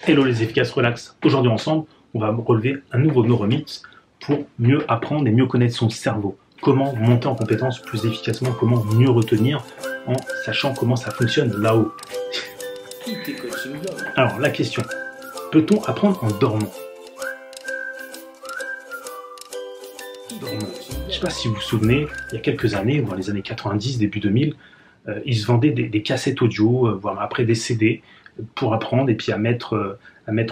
Hello les efficaces relax, aujourd'hui ensemble on va relever un nouveau neuromythe pour mieux apprendre et mieux connaître son cerveau. Comment monter en compétence plus efficacement, comment mieux retenir en sachant comment ça fonctionne là-haut. Alors la question, peut-on apprendre en dormant? Je ne sais pas si vous vous souvenez, il y a quelques années, dans les années 90, début 2000, ils se vendaient des cassettes audio, voire après des CD, pour apprendre et puis à mettre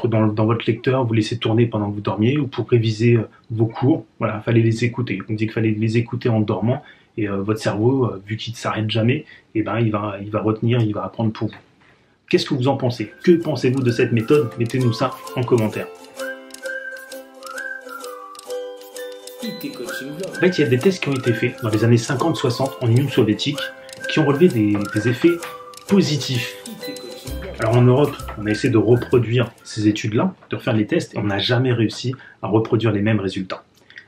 dans votre lecteur, vous laissez tourner pendant que vous dormiez ou pour réviser vos cours. Voilà, il fallait les écouter. On dit qu'il fallait les écouter en dormant et votre cerveau, vu qu'il ne s'arrête jamais, eh ben, il va retenir, il va apprendre pour vous. Qu'est-ce que vous en pensez? Que pensez-vous de cette méthode? Mettez-nous ça en commentaire. En fait, il y a des tests qui ont été faits dans les années 50-60 en Union soviétique qui ont relevé des effets positifs. Alors en Europe, on a essayé de reproduire ces études-là, de refaire les tests, et on n'a jamais réussi à reproduire les mêmes résultats.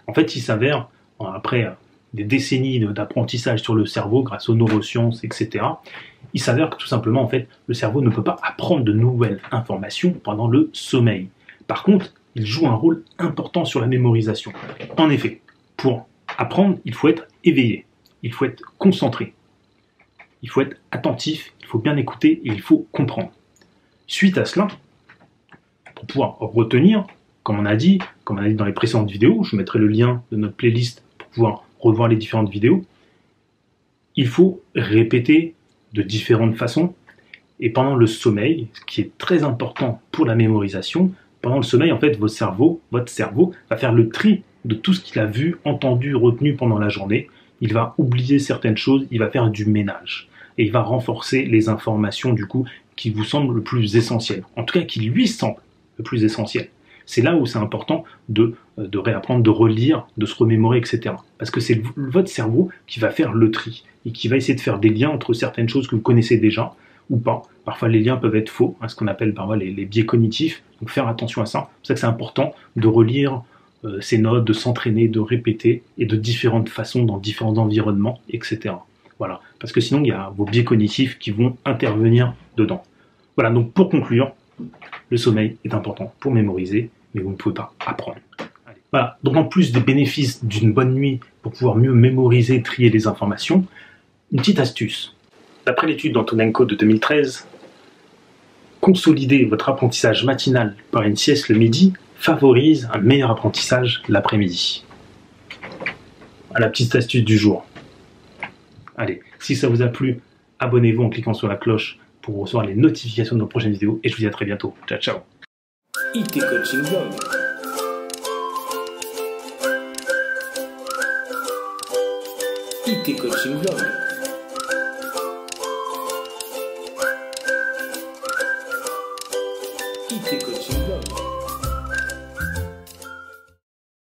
En fait, il s'avère, après des décennies d'apprentissage sur le cerveau grâce aux neurosciences, etc., il s'avère que tout simplement, en fait, le cerveau ne peut pas apprendre de nouvelles informations pendant le sommeil. Par contre, il joue un rôle important sur la mémorisation. En effet, pour apprendre, il faut être éveillé, il faut être concentré, il faut être attentif, il faut bien écouter et il faut comprendre. Suite à cela, pour pouvoir retenir, comme on a dit dans les précédentes vidéos, je mettrai le lien de notre playlist pour pouvoir revoir les différentes vidéos, il faut répéter de différentes façons. Et pendant le sommeil, ce qui est très important pour la mémorisation, pendant le sommeil, en fait, votre cerveau va faire le tri de tout ce qu'il a vu, entendu, retenu pendant la journée. Il va oublier certaines choses, il va faire du ménage. Et il va renforcer les informations, du coup, qui vous semblent le plus essentielles. En tout cas, qui lui semblent le plus essentiel. C'est là où c'est important de réapprendre, de relire, de se remémorer, etc. Parce que c'est votre cerveau qui va faire le tri et qui va essayer de faire des liens entre certaines choses que vous connaissez déjà ou pas. Parfois, les liens peuvent être faux, ce qu'on appelle parfois les biais cognitifs. Donc, faire attention à ça. C'est pour ça que c'est important de relire ces notes, de s'entraîner, de répéter et de différentes façons, dans différents environnements, etc. Voilà, parce que sinon, il y a vos biais cognitifs qui vont intervenir dedans. Voilà, donc pour conclure, le sommeil est important pour mémoriser, mais vous ne pouvez pas apprendre. Allez. Voilà, donc en plus des bénéfices d'une bonne nuit pour pouvoir mieux mémoriser et trier les informations, une petite astuce. D'après l'étude d'Antonenko de 2013, consolider votre apprentissage matinal par une sieste le midi favorise un meilleur apprentissage l'après-midi. À la petite astuce du jour. Allez, si ça vous a plu, abonnez-vous en cliquant sur la cloche pour recevoir les notifications de nos prochaines vidéos et je vous dis à très bientôt. Ciao, ciao. IT Coaching Blog. IT Coaching Blog. IT Coaching Blog.